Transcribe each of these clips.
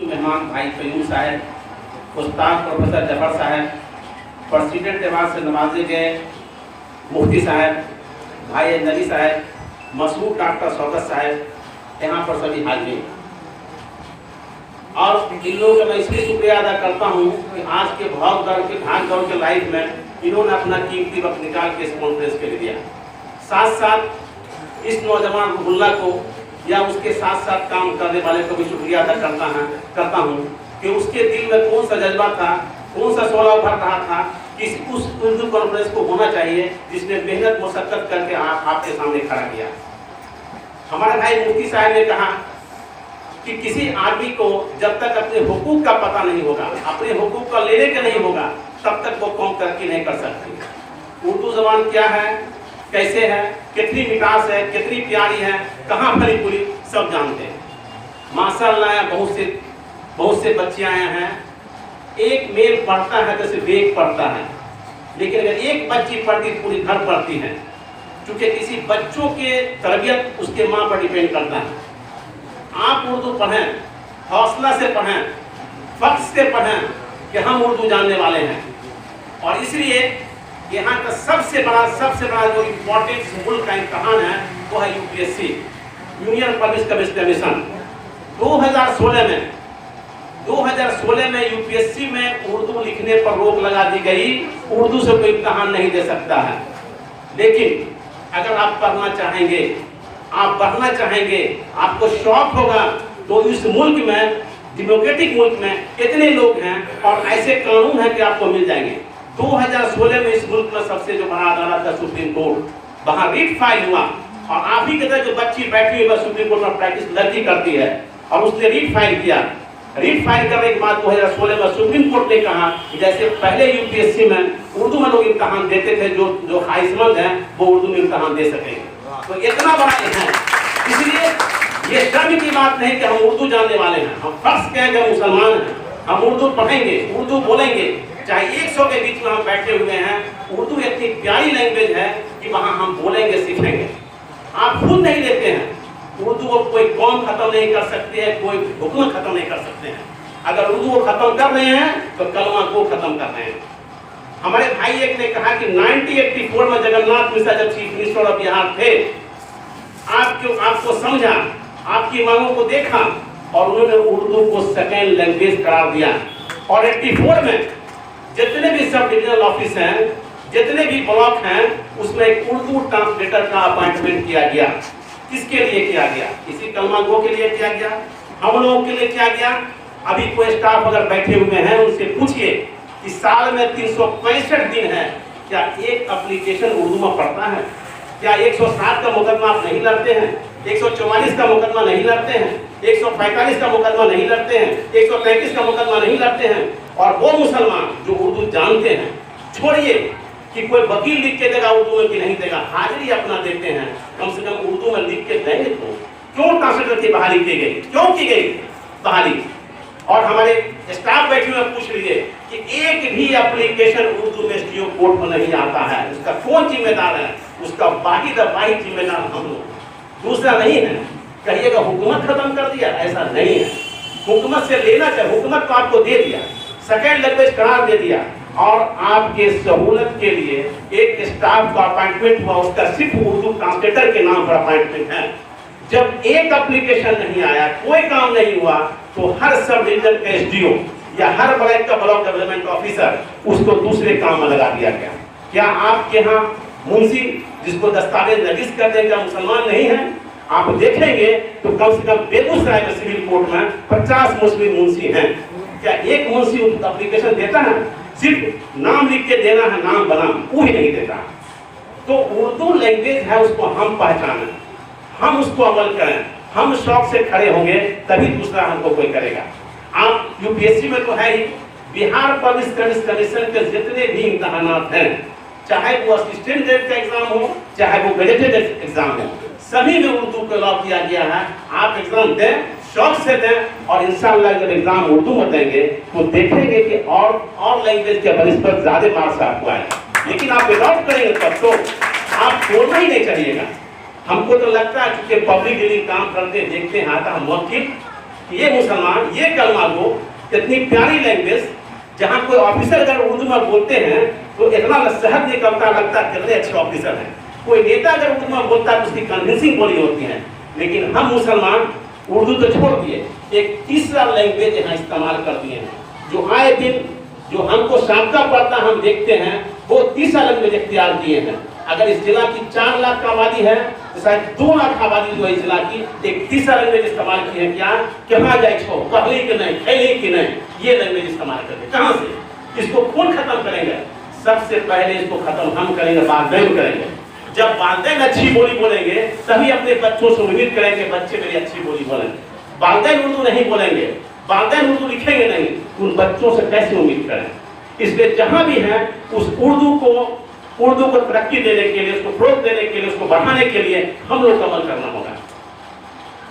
मेहमान भाई क़यूम साहब, उस्ताद प्रोफेसर जफर साहब, प्रेसिडेंट अवार्ड से नवाजे गए मुफ्ती साहब, भाई नबी साहब, मशहूर डॉक्टर शौकत साहब, यहाँ पर सभी हाजिर। और इन लोगों का मैं इसलिए शुक्रिया अदा करता हूँ कि आज के भाग दौड़ के लाइफ में इन्होंने अपना कीमती वक्त निकाल के इस कॉन्फ्रेंस के लिए दिया। साथ साथ इस नौजवान रुहुल्लाह को या उसके साथ साथ काम करने वाले को भी शुक्रिया अदा करता हूँ कि उसके दिल में कौन सा जज्बा था, कौन सा शोला उभर रहा था कि उस उर्दू कॉन्फ्रेंस को होना चाहिए, जिसने मेहनत मुशक्कत करके आपके सामने खड़ा किया। हमारे भाई मुफ्ती साहब ने कहा कि किसी आदमी को जब तक अपने हुकूक का पता नहीं होगा, अपने हुकूक का लेने का नहीं होगा, तब तक वो कौम तरक्की नहीं कर सकती। उर्दू जबान क्या है, कैसे है, कितनी मिठास है, कितनी प्यारी है, कहाँ फली फूली, सब जानते हैं। माशाअल्लाह बहुत से बच्चे आए हैं। एक मेल पढ़ता है तो सिर्फ एक पढ़ता है, लेकिन अगर एक बच्ची पढ़ती पूरी घर पढ़ती है, क्योंकि किसी बच्चों के तरबियत उसके माँ पर डिपेंड करता है। आप उर्दू पढ़ें, हौसला से पढ़ें, फख्र से पढ़ें कि हम उर्दू जानने वाले हैं। और इसलिए यहाँ का सबसे बड़ा जो इम्पोर्टेंट मुल्क का इम्तहान है वो है UPSC, union public service commission. 2016 में यूपीएससी में उर्दू लिखने पर रोक लगा दी गई। उर्दू से कोई इम्तहान नहीं दे सकता है। लेकिन अगर आप पढ़ना चाहेंगे, आप बढ़ना चाहेंगे, आपको शौक होगा, तो इस मुल्क में, डेमोक्रेटिक मुल्क में इतने लोग हैं और ऐसे कानून हैं कि आपको मिल जाएंगे। 2016 में इस मुल्क में सबसे जो बड़ा अदालत था सुप्रीम कोर्ट, वहाँ रीट फाइल हुआ। और आप ही कहते जो बच्ची बैठी हुई सुप्रीम कोर्ट में प्रैक्टिस लड़की करती है, और उसने रीट फाइल किया। रीट फाइल करने के बाद 2016 में सुप्रीम कोर्ट ने कहा कि जैसे पहले यूपीएससी में उर्दू में लोग इम्तहान देते थे, जो हाइस्मंद हैं वो उर्दू में इम्तहान दे सकेंगे। तो इतना बड़ा है। इसलिए ये शर्म की बात नहीं कि हम उर्दू जानने वाले हैं, हम फर्ज कहें कि मुसलमान हैं, हम उर्दू पढ़ेंगे, उर्दू बोलेंगे। चाहे 100 के बीच में हम बैठे हुए हैं, उर्दू इतनी प्यारी लैंग्वेज है कि वहाँ हम बोलेंगे, सीखेंगे। आप खुद नहीं लेते हैं उर्दू को, कोई कौम खत्म नहीं कर सकते हैं, कोई हुकूमत खत्म नहीं कर सकते हैं। अगर उर्दू को खत्म कर रहे हैं तो कलमा को खत्म कर रहे हैं। हमारे भाई एक ने कहा कि 1984 में जगन्नाथ मिश्रा जब चीफ मिनिस्टर ऑफ बिहार थे, आपको समझा, आपकी मांगों को देखा और उन्होंने उर्दू को सेकेंड लैंग्वेज करार दिया। और 84 में जितने भी सब डिविजनल ऑफिस हैं, जितने भी ब्लॉक हैं, उसमें एक उर्दू ट्रांसलेटर का अपॉइंटमेंट किया गया। किसके लिए किया गया? इसी कलमा गो के लिए किया गया, हम लोगों के लिए किया गया। अभी कोई स्टाफ अगर बैठे हुए हैं, उनसे पूछिए कि साल में 365 दिन है, क्या एक एप्लीकेशन उर्दू में पढ़ता है? क्या 107 का मुकदमा आप नहीं लड़ते हैं? 144 का मुकदमा नहीं लड़ते हैं? 145 का मुकदमा नहीं लड़ते हैं? 133 का मुकदमा नहीं लड़ते हैं? और वो मुसलमान जो उर्दू जानते हैं, छोड़िए कि कोई वकील लिख के देगा उर्दू में कि नहीं देगा, हाजिरी अपना देते हैं, कम से कम उर्दू में लिख के देंगे। तो क्यों ट्रांसलेटर की बहाली की गई? क्यों की गई बहाली? और हमारे स्टाफ बैठे हुए पूछ लीजिए कि एक भी एप्लीकेशन उर्दू में एसडीओ कोर्ट में नहीं आता है, उसका कौन जिम्मेदार है? उसका वाहिद जिम्मेदार हम लोग, दूसरा नहीं है। कहिएगा हुकूमत खत्म कर दिया, ऐसा नहीं है। हुकूमत से लेना चाहिए, हुकूमत को आपको दे दिया, सेकेंड लैंग्वेज करार दे दिया, और आपके सहूलत के लिए एक स्टाफ का अपॉइंटमेंट हुआ, उसका सिर्फ उर्दू ट्रांसलेटर के नाम पर अपॉइंटमेंट है। जब एक एप्लीकेशन नहीं आया, कोई काम नहीं हुआ, तो हर सब डिवीजन का एसडीओ या हर ब्लॉक का ब्लॉक डेवलपमेंट ऑफिसर उसको दूसरे काम में लगा दिया गया। क्या आपके यहाँ मुंशी जिसको दस्तावेज नवीस कर देगा मुसलमान नहीं है? आप देखेंगे तो कम से कम बेगूसराय में सिविल कोर्ट में 50 मुस्लिम मुंशी हैं। क्या एक मुंशी एप्लीकेशन देता है? सिर्फ नाम लिख के देना है, नाम बनाम, वो ही नहीं देता। तो उर्दू लैंग्वेज है, उसको हम पहचानें, हम उसको अमल करें, हम शौक से खड़े होंगे तभी दूसरा हमको कोई करेगा। आप यूपीएससी में तो है ही, बिहार पब्लिक सर्विस कमीशन के जितने भी इम्तहानात हैं, चाहे वो असिस्टेंट ग्रेड का एग्जाम हो, चाहे वो गजेटेड एग्जाम हो, सभी में उर्दू को अलाउ किया गया है। आप एग्जाम दें, शौक से दें, और इंशाअल्लाह जब एग्जाम उर्दू में देंगे तो देखेंगे कि और लैंग्वेज के बनिस्बत ज्यादा मार्क्स आपको आएंगे। लेकिन आप विदाउट करेंगे तब तो आप छोड़ना ही नहीं चाहिएगा। हमको तो लगता है क्योंकि पब्लिक डीलिंग काम करते देखते हैं, आता हम वकील कि ये मुसलमान, ये कलमा गो, इतनी प्यारी लैंग्वेज, जहाँ कोई ऑफिसर अगर उर्दू में बोलते हैं तो इतना शहद निकलता, लगता है कितने अच्छे ऑफिसर हैं। कोई नेता अगर उर्दू में बोलता है तो उसकी कन्विंसिंग बोली होती है। लेकिन हम मुसलमान उर्दू तो छोड़ दिए, एक तीसरा लैंग्वेज यहाँ इस्तेमाल कर दिए हैं, जो आए दिन जो हमको सामका पड़ता हम देखते हैं, वो तीसरा लैंग्वेज इख्तियार किए हैं। अगर इस जिला की 4 लाख का आबादी है तो शायद 2 लाख आबादी जो है इस जिला की एक तीसरा लैंग्वेज इस्तेमाल की है। क्या कहाँ जाए छो, कहली कि नहीं, खैली कि नहीं, ये लैंग्वेज इस्तेमाल करते। कहाँ से इसको कौन खत्म करेंगे? सबसे पहले इसको खत्म हम करेंगे, वालिदैन करेंगे। जब वालिदैन अच्छी बोली बोलेंगे तभी अपने बच्चों से उम्मीद करेंगे बच्चे मेरी अच्छी बोली बोलेंगे। वालिदैन उर्दू नहीं बोलेंगे, वालिदैन उर्दू लिखेंगे नहीं, उन बच्चों से कैसे उम्मीद करें? इसलिए जहाँ भी है उस उर्दू को तरक्की देने के लिए, उसको प्रोत्साहन देने के लिए, उसको बढ़ाने के लिए हम लोग अमल करना होगा।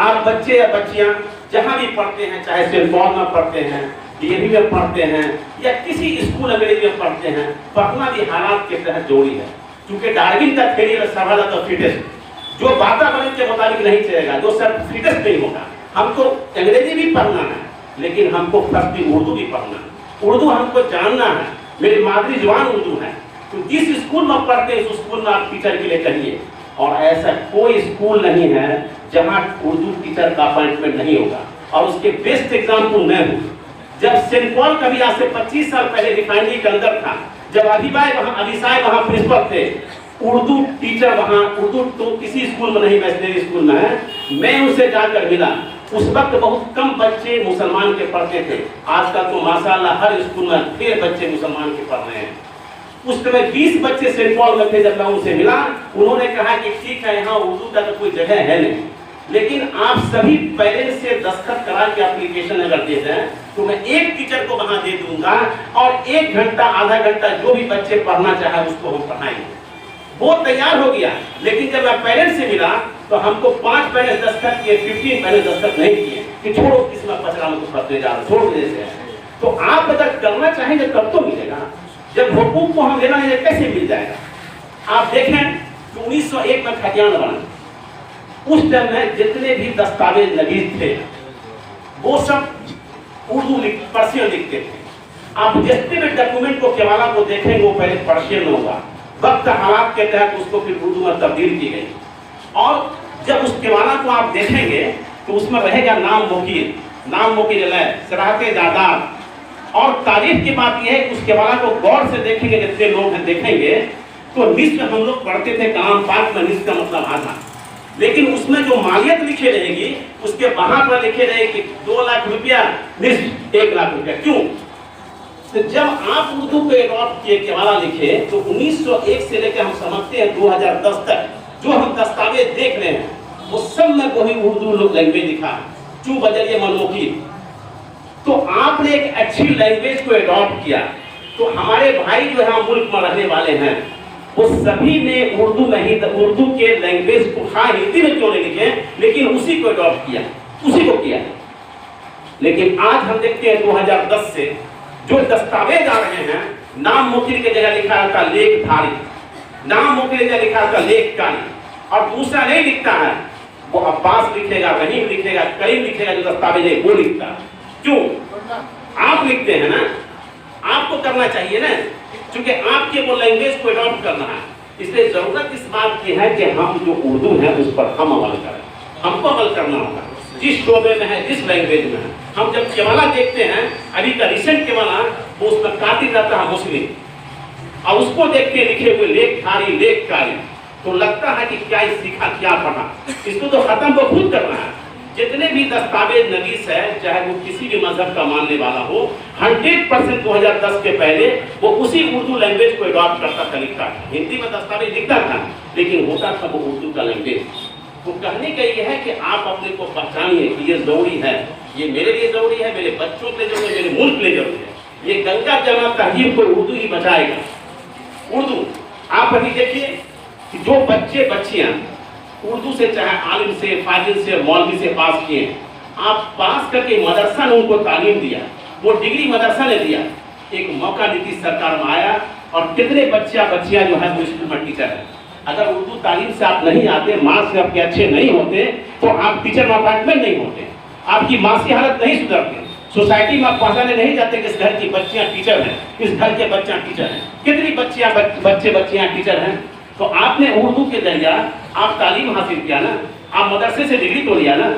आप बच्चे या बच्चियां जहां भी पढ़ते हैं, चाहे सेंट पॉल में पढ़ते हैं, डीएवी में पढ़ते हैं या किसी स्कूल अंग्रेजी में पढ़ते हैं, पढ़ना भी हालात के तहत जरूरी है। क्योंकि डार्विन का थ्योरी है सर्वाइवल ऑफ द फिटेस्ट, जो वातावरण के मुताबिक नहीं चलेगा, जो सिर्फ फिटेस्ट नहीं होगा। हमको अंग्रेजी भी पढ़ना है, लेकिन हमको फर्स्ट उर्दू भी पढ़ना है। उर्दू हमको जानना है, मेरी मादरी जुबान उर्दू है। तो जिस स्कूल में पढ़ते हैं उस स्कूल में आप टीचर के लिए कहिए, और ऐसा कोई स्कूल नहीं है जहां उर्दू टीचर का अपॉइंटमेंट नहीं होगा। और उसके बेस्ट एग्जाम्पल मैं हूँ। जब सेंट पॉल कभी आज से 25 साल पहले रिफाइनरी के अंदर था, जब अभिसाय वहाँ प्रिंसिपल थे, उर्दू टीचर वहाँ, उर्दू तो किसी स्कूल में नहीं, वेस्टनरी स्कूल में है, मैं उनसे जाकर मिला। उस वक्त बहुत कम बच्चे मुसलमान के पढ़ते थे, आजकल तो माशाअल्लाह हर स्कूल में ढेर बच्चे मुसलमान के पढ़ रहे हैं। उस समय 20 बच्चे सेंट पॉल में थे। जब मैं उनसे मिला, उन्होंने कहा कि ठीक है, यहाँ उर्दू का तो कोई जगह है नहीं, लेकिन आप सभी पेरेंट्स से दस्तखत करा के एप्लीकेशन अगर दे दें तो मैं एक टीचर को वहां दे दूंगा और 1 घंटा आधा घंटा जो भी बच्चे पढ़ना चाहे उसको हम पढ़ाएंगे। वो तैयार हो गया। लेकिन जब मैं पेरेंट्स से मिला तो हमको 5 पेरेंट्स दस्तखत किए, 15 पेरेंट्स दस्तखत नहीं किए कि छोड़ो किस्मत पचरा में तो पढ़ते जा रहे, छोड़ देते हैं। तो आप अगर करना चाहेंगे तब तो मिलेगा। जब हुकूक को हम लेना है कैसे मिल जाएगा? आप देखें कि 1901 में खतियान बना, उस टाइम में जितने भी दस्तावेज नवीस थे वो सब उर्दू पर्शियन लिखते थे। आप जितने भी डॉक्यूमेंट को केवाला को देखेंगे वो पहले पर्शियन में होगा, वक्त हालात के तहत उसको फिर उर्दू में तब्दील की गई। और जब उस केवाला को आप देखेंगे तो उसमें रहेगा नाम मुकील सराहते जादाद। और तारीफ की बात यह है कि उस केवाला को गौर से देखेंगे, जितने लोग हैं देखेंगे तो निस्फ हम लोग पढ़ते थे कलाम पाक में, निस्फ का मतलब आधा, लेकिन उसमें जो मालियत लिखे रहेगी उसके वहां पर लिखे रहे कि 2 लाख रुपया, निस्फ 1 लाख रुपया। क्यों? तो जब आप उर्दू को एडॉप्ट किए, केवाला लिखे, तो 1901 से लेकर हम समझते हैं 2010 तक जो हम दस्तावेज देख रहे हैं वो सब में वही उर्दू लैंग्वेज लिखा है, चू बजरिए मनमुखी। तो आपने एक अच्छी लैंग्वेज को एडॉप्ट किया, तो हमारे भाई जो यहाँ मुल्क में रहने वाले हैं वो सभी ने उर्दू में ही, उर्दू के लैंग्वेज को, हाँ हिंदी में क्यों नहीं लिखे, लेकिन उसी को एडॉप्ट किया, उसी को किया। लेकिन आज हम देखते हैं 2010 से जो दस्तावेज आ रहे हैं, नाम मुकील की जगह लिखा होता लेखधारी, नाम मुकील की जगह लिखा होता लेखकारी, और दूसरा नहीं लिखता है, वो अब्बास लिखेगा, रहीम लिखेगा, करीम लिखेगा, जो दस्तावेज है वो लिखता। क्यों? आप लिखते हैं ना, आपको करना चाहिए ना, क्योंकि आपके वो लैंग्वेज को एडॉप्ट करना है। इसलिए जरूरत इस बात की है कि हम जो उर्दू है उस पर हम अमल करें, हमको अमल करना होगा जिस शोबे में है, जिस लैंग्वेज में है। हम जब केवाला देखते हैं, अभी का रिसेंट केवाला, वो उसमें कातिल रहता है मुस्लिम, और उसको देख के लिखे हुए लेखकारी, तो लगता है कि क्या सीखा, क्या पढ़ा। इसको तो खत्म को खुद करना है। जितने भी दस्तावेज नवीस है, चाहे वो किसी भी मजहब का मानने वाला हो, 100% 2010 के पहले वो उसी उर्दू लैंग्वेज को एडॉप्ट करता था, लिखता था। हिंदी में दस्तावेज लिखता था, लेकिन होता था वो उर्दू का लैंग्वेज। तो कहने का ये है कि आप अपने को पहचानिए कि ये जरूरी है, ये मेरे लिए जरूरी है, मेरे बच्चों के लिए जरूरी है, मेरे मुल्क के लिए जरूरी है। ये गंगा जमा तहजीब को उर्दू ही बचाएगा। उर्दू आप अभी देखिए कि जो बच्चे बच्चियां उर्दू से, चाहे आलिम से, फाजिल से, मौलवी से पास किए, आप पास करके मदरसा ने उनको तालीम दिया, वो डिग्री मदरसा ने दिया। एक मौका नीतीश सरकार में आया और कितने बच्चियां जो है वो स्कूल में टीचर है। अगर उर्दू तालीम से आप नहीं आते, मार्क्स आपके अच्छे नहीं होते, तो आप टीचर में अपॉइंटमेंट नहीं होते। आपकी मासी हालत नहीं सुधरती, सोसाइटी में आप पहचाने नहीं जाते कि इस घर की बच्चियां टीचर हैं, इस घर के बच्चा टीचर हैं, कितनी बच्चियां टीचर हैं। तो आपने उर्दू के जरिए आप तालीम हासिल किया ना, आप मदरसे से डिग्री तो लिया ना,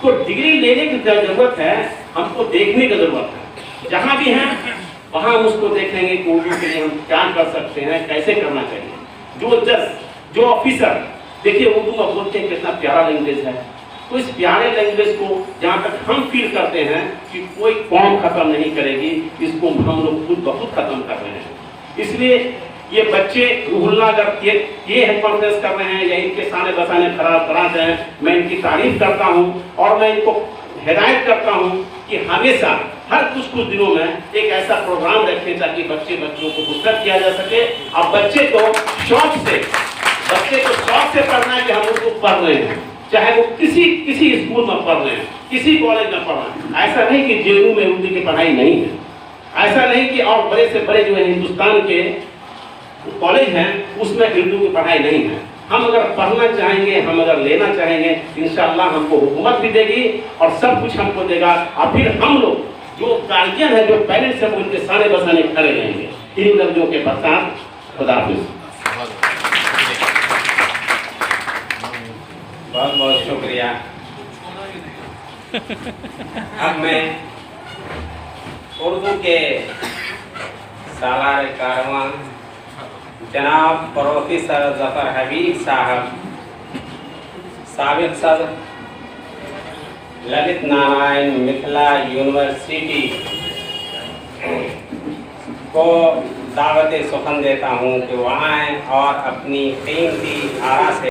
तो डिग्री लेने की जरूरत है, हमको देखने की जरूरत है। जहाँ भी हैं वहाँ हम उसको देखेंगे कि उर्दू के लिए हम क्या कर सकते हैं, कैसे करना चाहिए। जो जज, जो ऑफिसर, देखिए उर्दू में बोलते हैं कितना प्यारा लैंग्वेज है। तो इस प्यारे लैंग्वेज को जहाँ तक हम फील करते हैं कि कोई कौम खत्म नहीं करेगी, इसको हम लोग खुद बहुत खत्म कर रहे हैं। इसलिए ये बच्चे रूहुल्लाह अगर ये कॉन्फ्रेंस कर रहे हैं या इनके साने बसाने खराब कराते हैं, मैं इनकी तारीफ करता हूँ और मैं इनको हिदायत करता हूँ कि हमेशा हर कुछ दिनों में एक ऐसा प्रोग्राम रखें ताकि बच्चों को पुस्तक किया जा सके। अब बच्चे को शौक से पढ़ना है कि हम उसको पढ़ रहे हैं, चाहे वो किसी स्कूल में पढ़ रहे हैं, किसी कॉलेज में पढ़ रहे हैं। ऐसा नहीं कि जेएनयू में उर्दू की पढ़ाई नहीं है, ऐसा नहीं कि और बड़े से बड़े जो है हिंदुस्तान के कॉलेज हैं उसमें उर्दू की पढ़ाई नहीं है। हम अगर पढ़ना चाहेंगे, हम अगर लेना चाहेंगे, इंशाअल्लाह हमको हुकूमत भी देगी और सब कुछ हमको देगा। और फिर हम लोग जो गार्जियन है, जो पेरेंट्स हैं, उनके सारे बसाने खड़े रहेंगे। इन लफ्जों के पश्चात खुदा हाफिज़। बहुत बहुत शुक्रिया। अब मैं उर्दू के सालार कारवां जनाब प्रोफेसर ज़फ़र हबीब साहब, साबिक़ सदर ललित नारायण मिथिला यूनिवर्सिटी को दावत सुखन देता हूँ कि वहाँ आएँ और अपनी कीमती आरा से